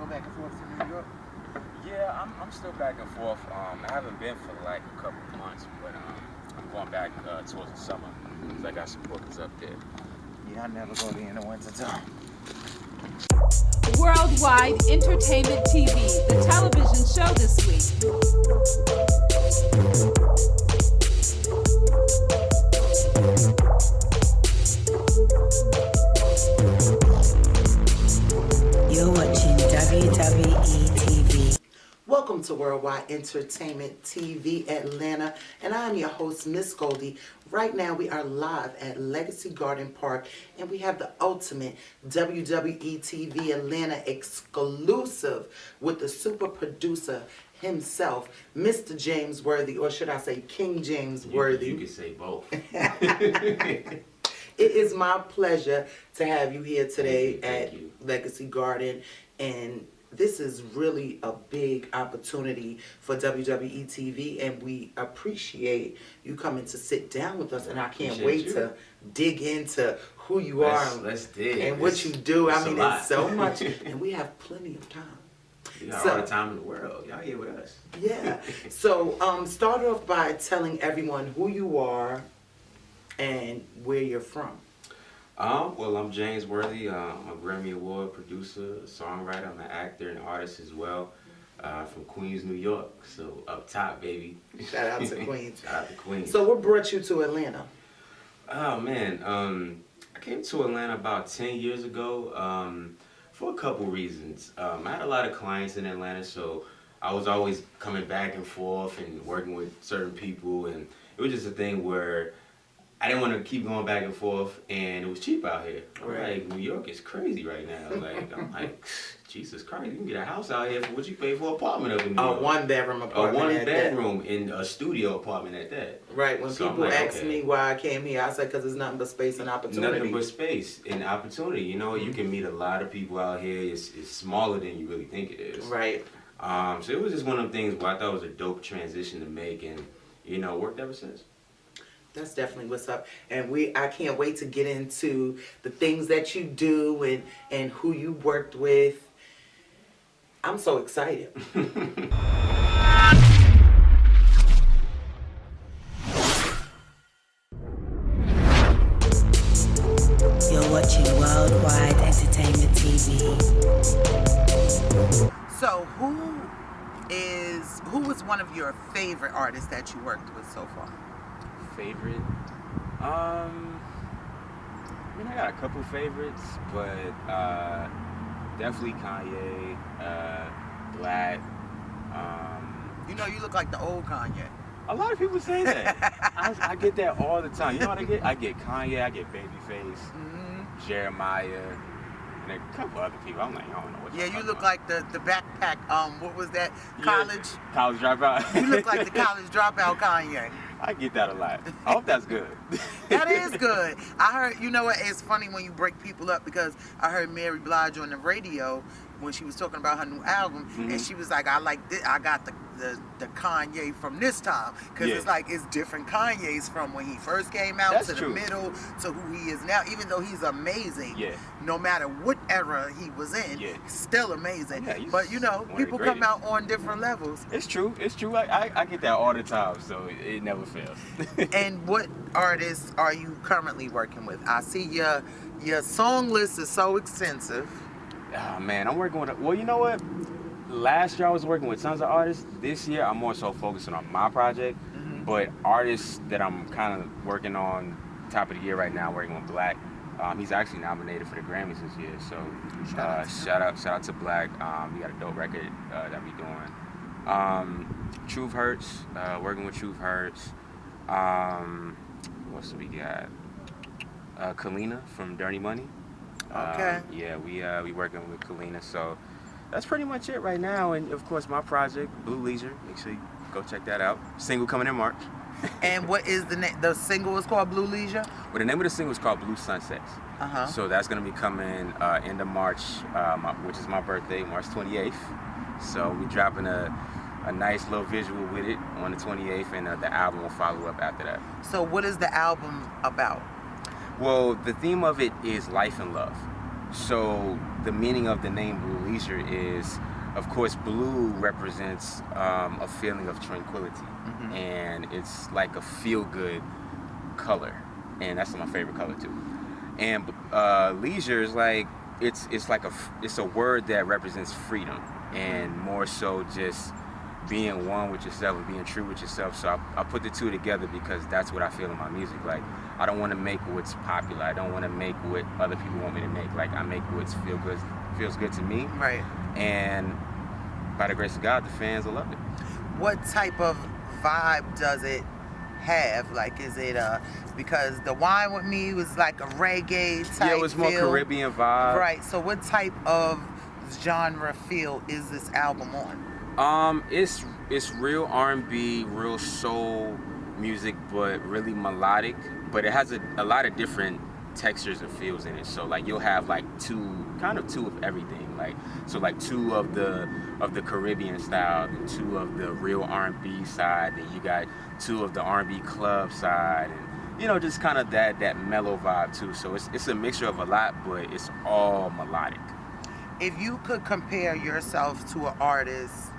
back and forth to New York? Yeah, I'm still back and forth. I haven't been for like a couple of months, but I'm going back towards the summer because I got some bookings up there. Yeah, I never go there in the wintertime. Worldwide Entertainment TV, the television show this week. You're watching WWE TV. Welcome to Worldwide Entertainment TV Atlanta, and I'm your host, Miss Goldi. Right now, we are live at Legacy Garden Park, and we have the ultimate WWETV Atlanta exclusive with the super producer himself, Mr. James Worthy, or should I say King James Worthy. You could say both. It is my pleasure to have you here today Thank at you. Legacy Garden, and this is really a big opportunity for WWE TV, and we appreciate you coming to sit down with us, and I can't wait to dig into who you are Let's dig. and what you do. I mean, lot. it's so much, and we have plenty of time. We got all the time in the world. Y'all here with us. Yeah. So start off by telling everyone who you are and where you're from. Well, I'm James Worthy. I'm a Grammy Award producer, songwriter. I'm an actor and artist as well. From Queens, New York. So up top, baby. Shout out to Queens. Shout out to Queens. So what brought you to Atlanta? Oh man, I came to Atlanta about 10 years ago for a couple reasons. I had a lot of clients in Atlanta, so I was always coming back and forth and working with certain people, and it was just a thing where I didn't want to keep going back and forth, and it was cheap out here. I'm like, New York is crazy right now. Like, I'm like, Jesus Christ, you can get a house out here for what you pay for an apartment up in New York. A one-bedroom apartment. A one-bedroom in a studio apartment at that. Right. When So people I'm like, ask me why I came here, I said because it's nothing but space and opportunity. Nothing but space and opportunity. You know, you can meet a lot of people out here. It's smaller than you really think it is. Right. So it was just one of the things where I thought it was a dope transition to make, and you know, worked ever since. That's definitely what's up. And I can't wait to get into the things that you do and who you worked with. I'm so excited. You're watching Worldwide Entertainment TV. So who was one of your favorite artists that you worked with so far? Favorite? I mean, I got a couple favorites, but definitely Kanye, Black. You know, you look like the old Kanye. A lot of people say that. I get that all the time. You know what I get? I get Kanye, I get Babyface, Jeremiah, and a couple other people. I'm like, I don't know what. Yeah, you look about. like the backpack. What was that? College. Yeah, college dropout. You look like the college dropout Kanye. I get that a lot. I hope that's good. That is good. I heard, you know what, it's funny when you break people up, because I heard Mary Blige on the radio when she was talking about her new album, and she was like, I like this, I got the Kanye from this time, because it's like, it's different Kanyes from when he first came out to the middle to who he is now, even though he's amazing. No matter what era he was in, he's still amazing. But you know, people come out on different levels. It's true. It's true. I get that all the time, so it never fails. And what artists are you currently working with? I see your song list is so extensive. Oh man, I'm working with. Well, you know what? Last year I was working with tons of artists. This year I'm more so focusing on my project. But artists that I'm kind of working on top of the year right now, working with Black. He's actually nominated for the Grammys this year. So shout out to Black. We got a dope record that we doing. Truth Hurts. Working with Truth Hurts. What else we got? Kalina from Dirty Money. Okay. Yeah, we working with Kalina, so that's pretty much it right now. And of course, my project, Blue Leisure. Make sure you go check that out. Single coming in March. And what is the name? The single is called Blue Leisure? Well, the name of the single is called Blue Sunsets. So that's gonna be coming end of March, which is my birthday, March 28th. So we're dropping a nice little visual with it on the 28th, and the album will follow up after that. So what is the album about? Well, the theme of it is life and love. So the meaning of the name Blue Leisure is, of course, blue represents a feeling of tranquility, and it's like a feel-good color, and that's my favorite color too. And leisure is like it's a word that represents freedom, and more so just being one with yourself and being true with yourself. So I put the two together because that's what I feel in my music. Like, I don't want to make what's popular. I don't want to make what other people want me to make. Like, I make what's feels good to me. Right. And by the grace of God, the fans will love it. What type of vibe does it have? Like, is it because the Wine With Me was like a reggae type? Yeah, it was more feel. Caribbean vibe. Right. So what type of genre feel is this album on? It's real R&B, real soul music, but really melodic. But it has a lot of different textures and feels in it. So like you'll have like two of everything. Like so like two of the Caribbean style, and two of the real R&B side. Then you got two of the R&B club side, and just kind of that mellow vibe too. So it's a mixture of a lot, but it's all melodic. If you could compare yourself to an artist,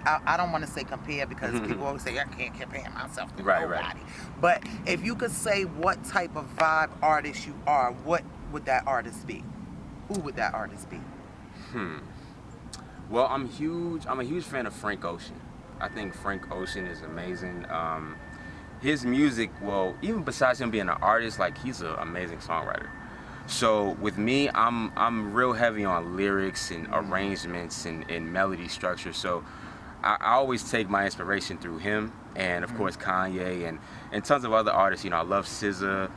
I don't want to say compare because people always say I can't compare myself to nobody. Right. But if you could say what type of vibe artist you are, what would that artist be? Who would that artist be? Well, I'm a huge fan of Frank Ocean. I think Frank Ocean is amazing. His music, well, even besides him being an artist, like he's an amazing songwriter. So with me, I'm real heavy on lyrics and arrangements and melody structure. So I always take my inspiration through him, and of course Kanye and tons of other artists. I love SZA,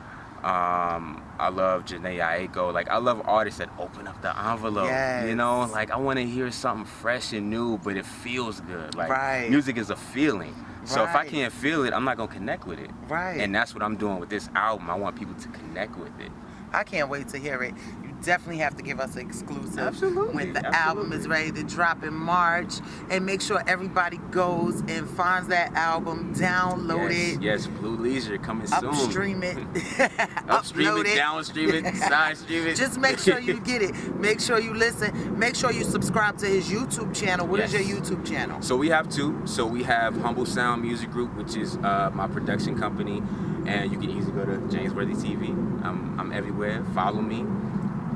I love Jhené Aiko. Like, I love artists that open up the envelope. Yes. Like, I want to hear something fresh and new, but it feels good. Like, right. Music is a feeling. So if I Right. can't feel it, I'm not gonna connect with it. Right. And that's what I'm doing with this album. I want people to connect with it. I can't wait to hear it. You definitely have to give us an exclusive Absolutely, when the absolutely. album is ready to drop in March. And make sure everybody goes and finds that album, download it, Yes, Blue Leisure coming soon. upstream it, Upstream upload it, downstream it, side stream it. Just make sure you get it. Make sure you listen. Make sure you subscribe to his YouTube channel. What is Yes. your YouTube channel? So we have two. So we have Humble Sound Music Group, which is my production company, and you can easily go to James Worthy TV. I'm everywhere. Follow me,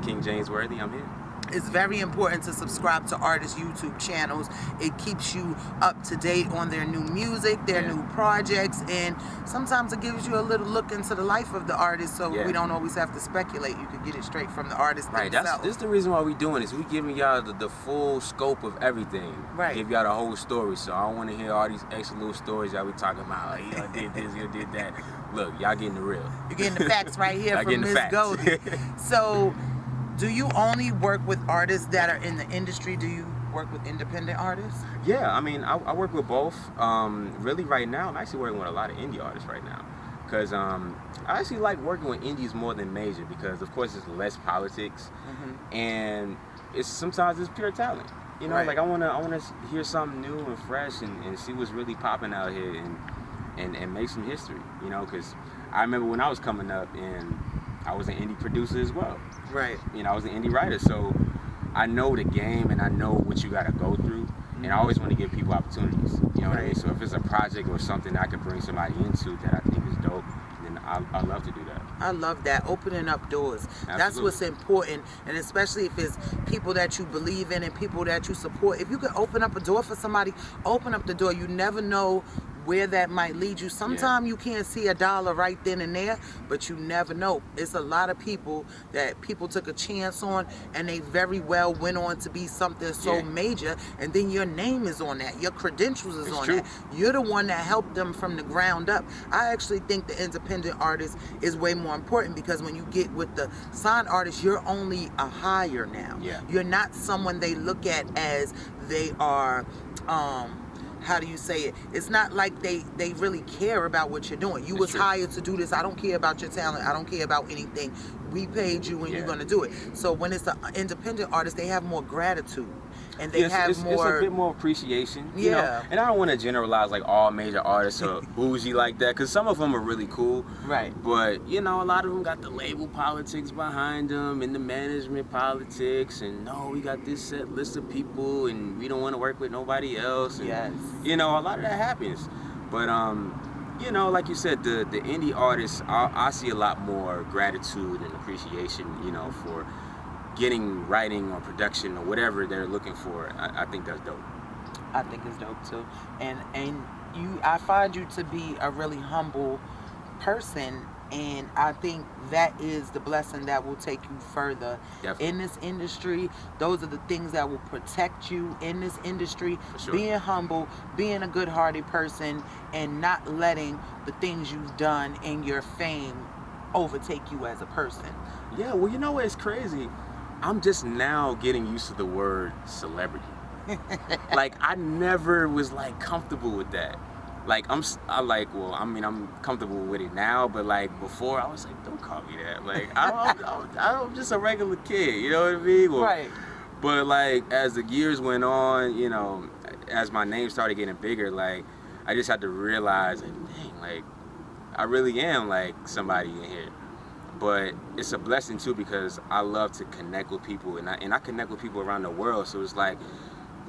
King James Worthy. I'm here. It's very important to subscribe to artists' YouTube channels. It keeps you up to date on their new music, their new projects, and sometimes it gives you a little look into the life of the artist, so we don't always have to speculate. You can get it straight from the artist themselves. This is the reason why we're doing this. We giving y'all the full scope of everything. Right. Give y'all the whole story. So I don't want to hear all these extra little stories y'all be talking about. Like, y'all did this, y'all did that. Look, y'all getting the real. You're getting the facts right here Y'all from getting the Ms. facts. Goldi. So, do you only work with artists that are in the industry? Do you work with independent artists? Yeah, I mean, I work with both. Really, right now, I'm actually working with a lot of indie artists right now. Because I actually like working with indies more than major because, of course, it's less politics. And sometimes it's pure talent. Right. Like I wanna hear something new and fresh and see what's really popping out here and make some history. Because I remember when I was coming up and I was an indie producer as well. Right. I was an indie writer, so I know the game and I know what you gotta go through. And I always want to give people opportunities. You know what I mean? So if it's a project or something I can bring somebody into that I think is dope, then I love to do that. I love that, opening up doors. Absolutely. That's what's important, and especially if it's people that you believe in and people that you support. If you can open up a door for somebody, open up the door. You never know where that might lead you. Sometimes you can't see $1 right then and there, but you never know. It's a lot of people that people took a chance on, and they very well went on to be something so major, and then your name is on that. Your credentials is on that. You're the one that helped them from the ground up. I actually think the independent artist is way more important because when you get with the signed artist, you're only a hire now. You're not someone they look at as they are how do you say it? It's not like they really care about what you're doing. You was hired to do this. I don't care about your talent. I don't care about anything. we paid you and Yeah. you're gonna do it. So when it's an independent artist, they have more gratitude and they Yes, have it's more. a bit more appreciation, you Yeah. know? And I don't want to generalize like all major artists are bougie like that, because some of them are really cool. Right. But, you know, a lot of them got the label politics behind them and the management politics, and no, we got this set list of people and we don't want to work with nobody else. And, Yes. you know, a lot of that happens. But, you know, like you said, the indie artists, I see a lot more gratitude and appreciation, you know, for getting writing or production or whatever they're looking for. I think that's dope. I think it's dope too. And I find you to be a really humble person, and I think that is the blessing that will take you further Definitely. in this industry. Those are the things that will protect you in this industry. For sure. Being humble, being a good-hearted person, and not letting the things you've done in your fame overtake you as a person. Yeah, well, you know what? It's crazy. I'm just now getting used to the word celebrity. Like, I never was like comfortable with that. Like, I'm comfortable with it now, but like before, I was like, don't call me that. Like, I'm just a regular kid, you know what I mean? Well, Right. But like, as the years went on, you know, as my name started getting bigger, like, I just had to realize, like, dang, like, I really am like somebody in here. But it's a blessing too, because I love to connect with people, and I connect with people around the world. So it's like,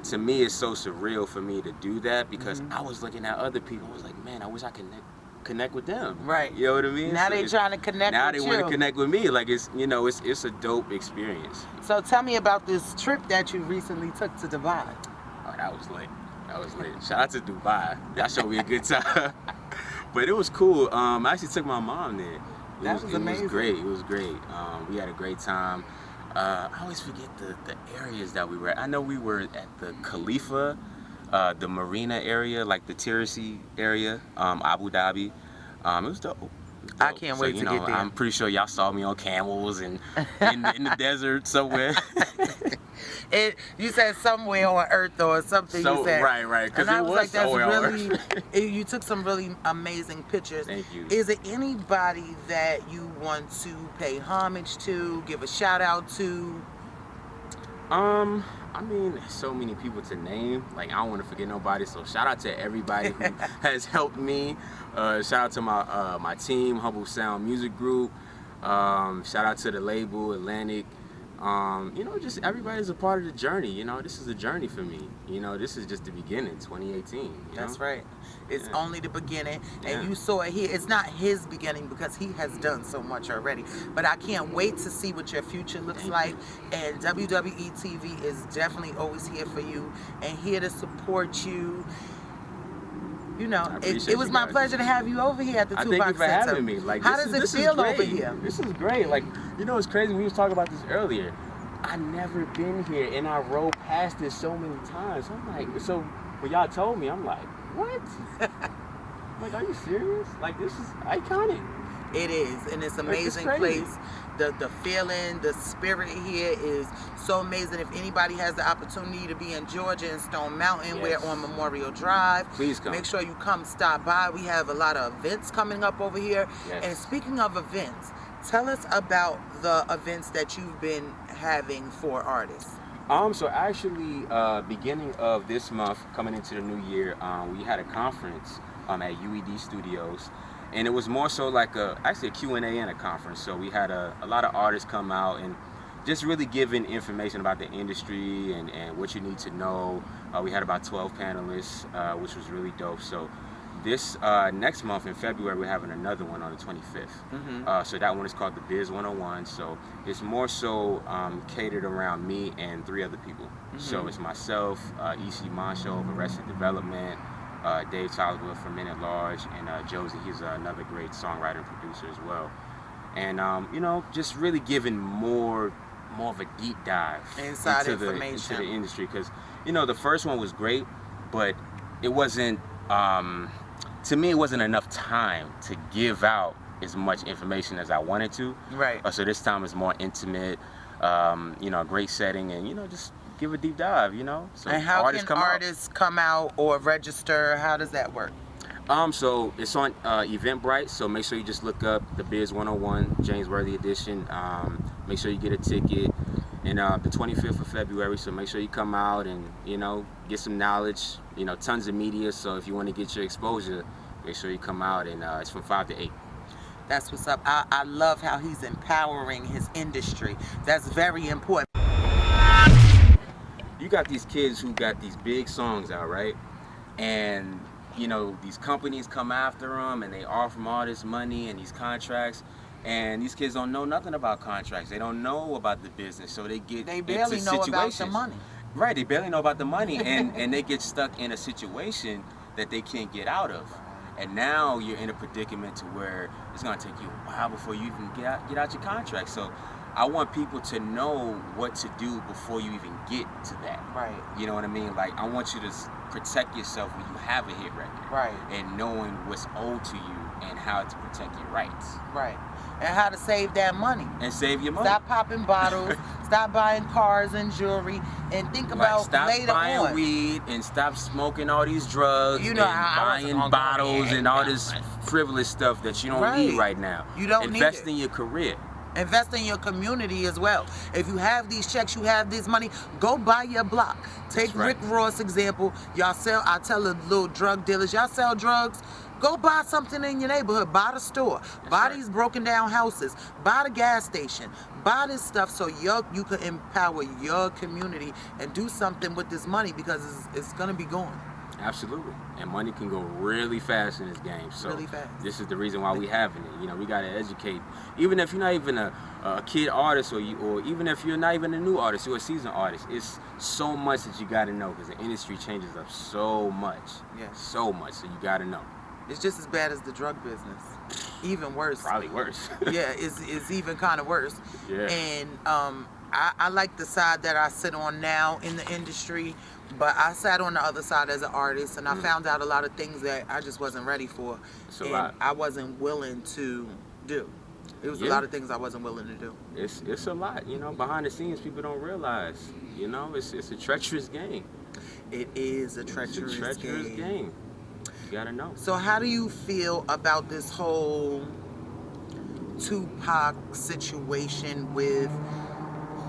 to me, it's so surreal for me to do that, because I was looking at other people. I was like, man, I wish I could connect with them. Right. You know what I mean? Now So they it's- trying to connect Now with they you. want to connect with me. Like, it's, you know, it's a dope experience. So tell me about this trip that you recently took to Dubai. Oh, that was lit. That was lit. Shout out to Dubai. That showed me a good time. But it was cool. I actually took my mom there. That was amazing. It was great. It was great. We had a great time. I always forget the areas that we were at. I know we were at the Khalifa, the Marina area, like the touristy area, Abu Dhabi. It was dope. I can't wait you to know, get there. I'm pretty sure y'all saw me on camels and in the desert somewhere. You said somewhere on Earth or something. So, you said right, 'cause and I it was was like, that's somewhere on really. You took some really amazing pictures. Thank you. Is it anybody that you want to pay homage to, give a shout out to? I mean, there's so many people to name. Like, I don't want to forget nobody. So shout out to everybody who has helped me. Shout out to my team, Humble Sound Music Group. Shout out to the label, Atlantic. You know, just everybody's a part of the journey. You know, this is a journey for me. You know, this is just the beginning, 2018. You That's know? right. It's Yeah. only the beginning, and Yeah. you saw it here. It's not his beginning because he has done so much already. But I can't wait to see what your future looks like. And WWE TV is definitely always here for you and here to support you. You know, I appreciate it was you my guys. pleasure to have you over here at the I Tupac thank you for Center. having me. Like, how this does is it feel great. over here? This is great. Like, you know, it's crazy. We was talking about this earlier. I never been here, and I rode past this so many times. I'm like, so when y'all told me, I'm like, what? I'm like, are you serious? Like, this is iconic. It is, and it's an Like, it's amazing crazy. place. The feeling, the spirit here is so amazing. If anybody has the opportunity to be in Georgia and Stone Mountain, Yes. we're on Memorial Drive. Please come. Make sure you come stop by. We have a lot of events coming up over here. Yes. And speaking of events, tell us about the events that you've been having for artists. So actually, beginning of this month, coming into the new year, we had a conference at UED Studios, and it was more so like actually a Q&A and a conference. So we had a lot of artists come out and just really giving information about the industry and what you need to know. We had about 12 panelists, which was really dope. So this next month in February, we're having another one on the 25th. So that one is called the Biz 101. So it's more so catered around me and 3 other people. So it's myself, E.C. Moncho of Arrested Development, Dave Tolliver from Men at Large, and Josie. He's another great songwriter and producer as well. And you know, just really giving more of a deep dive Inside into the information. industry, because you know the first one was great, but it wasn't. To me, it wasn't enough time to give out as much information as I wanted to. Right. So this time is more intimate, you know, a great setting, and you know, just give a deep dive, you know. So And how artists can come out. artists come out or register? How does that work? So it's on Eventbrite. So make sure you just look up the Biz 101 James Worthy edition. Make sure you get a ticket. And the 25th of February. So make sure you come out and get some knowledge. Tons of media. So if you want to get your exposure, make sure you come out. And it's from 5 to 8. That's what's up. I love how he's empowering his industry. That's very important. You got these kids who got these big songs out, right? And these companies come after them and they offer them all this money and these contracts, and these kids don't know nothing about contracts. They don't know about the business, so they barely into know about situations. the money. Right, they barely know about the money, and they get stuck in a situation that they can't get out of. And now you're in a predicament to where it's gonna take you a while before you even get out your contract. So I want people to know what to do before you even get to that. Right. You know what I mean? Like, I want you to protect yourself when you have a hit record. Right. And knowing what's owed to you and how to protect your rights. Right. And how to save that money. And save your money. Stop popping bottles. Stop buying cars and jewelry. And think about stop later buying on. weed and stop smoking all these drugs and buying bottles and all this frivolous stuff that you don't need right now. You don't Invest need it. in your career. Invest in your community as well. If you have these checks, you have this money, go buy your block. Take right. Rick Ross example. I tell the little drug dealers, y'all sell drugs? Go buy something in your neighborhood. Buy the store. Buy these broken down houses. Buy the gas station. Buy this stuff so you can empower your community and do something with this money, because it's going to be gone. Absolutely. And money can go really fast in this game. So really fast. This is the reason why we having it. We got to educate. Even if you're not even a kid artist, or even if you're not even a new artist, you're a seasoned artist, it's so much that you got to know, because the industry changes up so much. Yeah. So much. So you got to know. It's just as bad as the drug business. Even worse. Probably worse. Yeah, it's even kind of worse. Yeah. And I like the side that I sit on now in the industry, but I sat on the other side as an artist, and I found out a lot of things that I just wasn't ready for. It's a lot. I wasn't willing to do. It was a lot of things I wasn't willing to do. It's a lot, behind the scenes people don't realize. It's a treacherous game. It is a treacherous game. You gotta know. So how do you feel about this whole Tupac situation with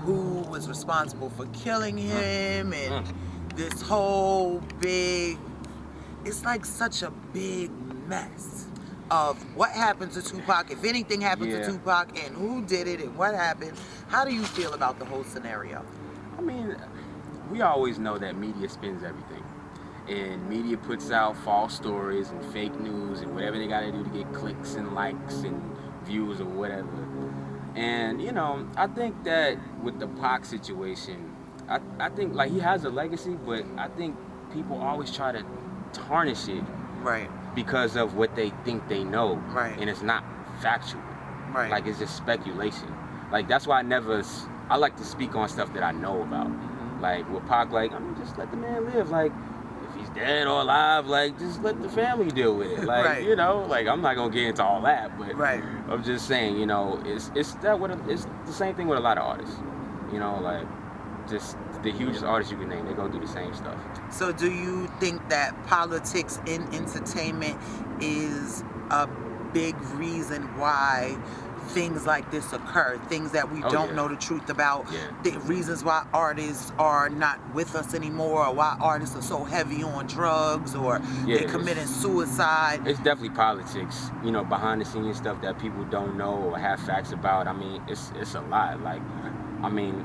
who was responsible for killing him and this whole it's like such a big mess of what happened to Tupac, if anything happened to Tupac, and who did it and what happened. How do you feel about the whole scenario? I mean, we always know that media spins everything. And media puts out false stories and fake news and whatever they gotta do to get clicks and likes and views or whatever. And I think that with the Pac situation, I think like he has a legacy, but I think people always try to tarnish it, right? Because of what they think they know, right? And it's not factual, right? Like, it's just speculation. Like, that's why I like to speak on stuff that I know about. Like with Pac, just let the man live. Like, if he's dead or alive, just let the family deal with it. Like, I'm not gonna get into all that, but I'm just saying, it's the same thing with a lot of artists. Just the hugest artists you can name, they go do the same stuff. So do you think that politics in entertainment is a big reason why things like this occur, things that we don't know the truth about, the reasons why artists are not with us anymore, or why artists are so heavy on drugs, or they're committing suicide? It's definitely politics, behind the scenes stuff that people don't know or have facts about. I mean, it's a lot.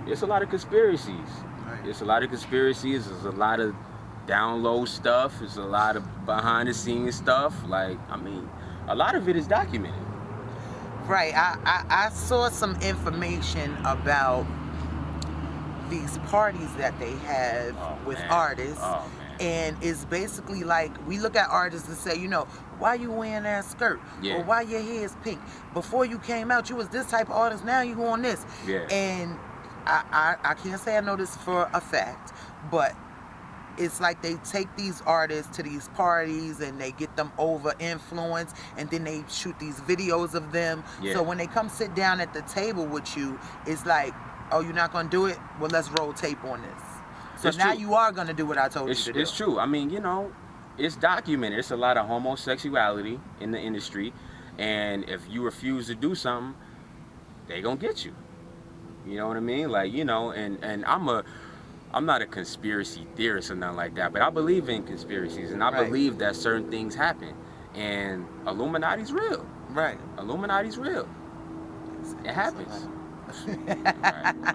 It's a lot of conspiracies. It's a lot of conspiracies. There's a lot of down low stuff. There's a lot of behind the scenes stuff. A lot of it is documented. Right. I saw some information about these parties that they have with artists. And it's basically like, we look at artists and say, why you wearing that skirt? Or why your hair is pink? Before you came out, you was this type of artist. Now you on this. And I can't say I know this for a fact, but it's like they take these artists to these parties and they get them over influenced, and then they shoot these videos of them. So when they come sit down at the table with you, it's like, oh, you're not gonna do it? Well, let's roll tape on this. So now you are gonna do what I told you to do. It's true. it's documented. It's a lot of homosexuality in the industry, and if you refuse to do something, they gonna get you. You know what I mean? Like, you know, and I'm not a conspiracy theorist or nothing like that, but I believe in conspiracies, and I believe that certain things happen, and Illuminati's real. Right. Illuminati's real. It happens. Right.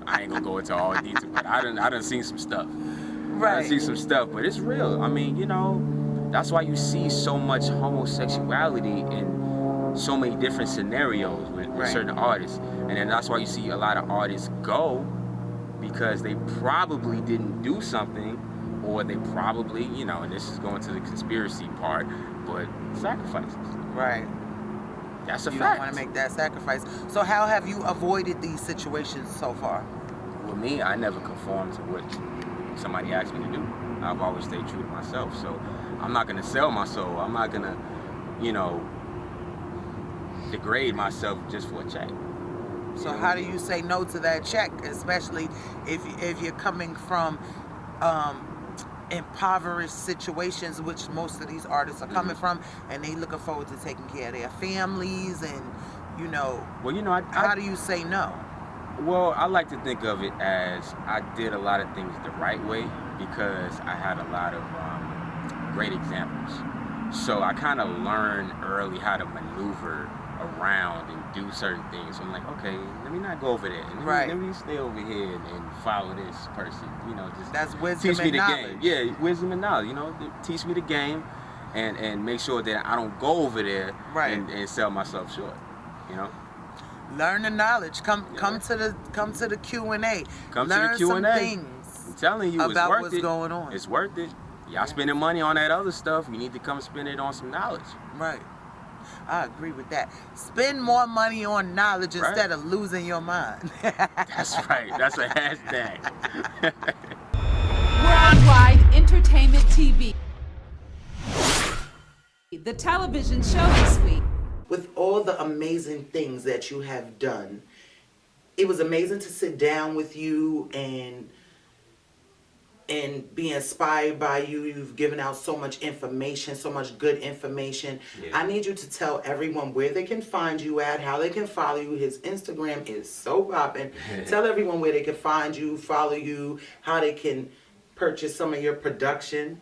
I ain't gonna go into all the detail, but I done seen some stuff. Right. I see some stuff, but it's real. I mean, you know, that's why you see so much homosexuality in so many different scenarios with certain artists. And then that's why you see a lot of artists go, because they probably didn't do something, or they probably, you know, and this is going to the conspiracy part, but sacrifices. Right. That's a You fact. don't want to make that sacrifice. So how have you avoided these situations so far? With me, I never conform to what somebody asked me to do. I've always stayed true to myself. So I'm not gonna sell my soul. I'm not gonna, you know, degrade myself just for a check. So how do you say no to that check, especially if you're coming from impoverished situations, which most of these artists are coming from, and they looking forward to taking care of their families, and you know. Well, you know, how do you say no? Well, I like to think of it as I did a lot of things the right way because I had a lot of great examples. So I kind of learned early how to maneuver around and do certain things. So I'm like, okay, let me not go over there. Let me stay over here and follow this person. You know, just that's wisdom teach me and the knowledge. game. Yeah, wisdom and knowledge. You know, teach me the game, and make sure that I don't go over there and sell myself short. You know. Learn the knowledge. Come to the Q&A. Come Learn to the Q&A. some things. I'm telling you, about it's worth what's it. going on. It's worth it. Y'all spending money on that other stuff. You need to come spend it on some knowledge. Right. I agree with that. Spend more money on knowledge instead of losing your mind. That's right. That's a hashtag. Worldwide Entertainment TV. The television show this week. With all the amazing things that you have done, it was amazing to sit down with you and be inspired by you. You've given out so much information, so much good information. Yeah. I need you to tell everyone where they can find you at, how they can follow you. His Instagram is so popping. Tell everyone where they can find you, follow you, how they can purchase some of your production.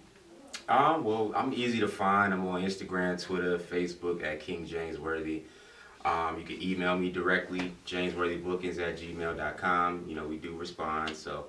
Well, I'm easy to find. I'm on Instagram, Twitter, Facebook at King James Worthy. You can email me directly, jamesworthybookings@gmail.com. You know, we do respond, so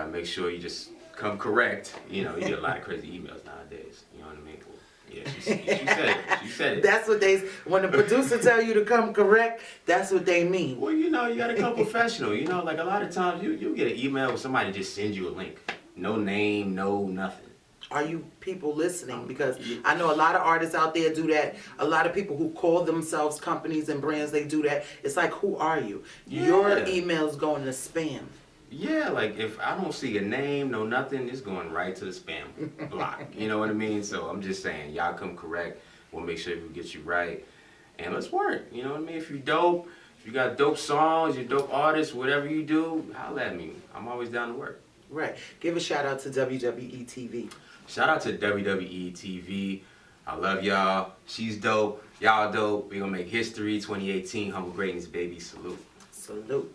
make sure you just come correct. You know, you get a lot of crazy emails nowadays. You know what I mean? Well, yeah, she said it. She said it. That's what when the producer tell you to come correct, that's what they mean. Well, you know, you got to come professional. You know, like a lot of times you get an email where somebody just sends you a link. No name, no nothing. Are you people listening? Because I know a lot of artists out there do that. A lot of people who call themselves companies and brands, they do that. It's like, who are you? Yeah. Your email's going to spam. Yeah, like if I don't see a name, no nothing, it's going right to the spam block. You know what I mean? So I'm just saying, y'all come correct. We'll make sure we get you right. And let's work. You know what I mean? If you dope, if you got dope songs, you're dope artists, whatever you do, holla at me. I'm always down to work. Right. Give a shout out to WWETV. Shout out to WWETV. I love y'all. She's dope. Y'all dope. We're going to make history 2018. Humble greatness, baby. Salute. Salute.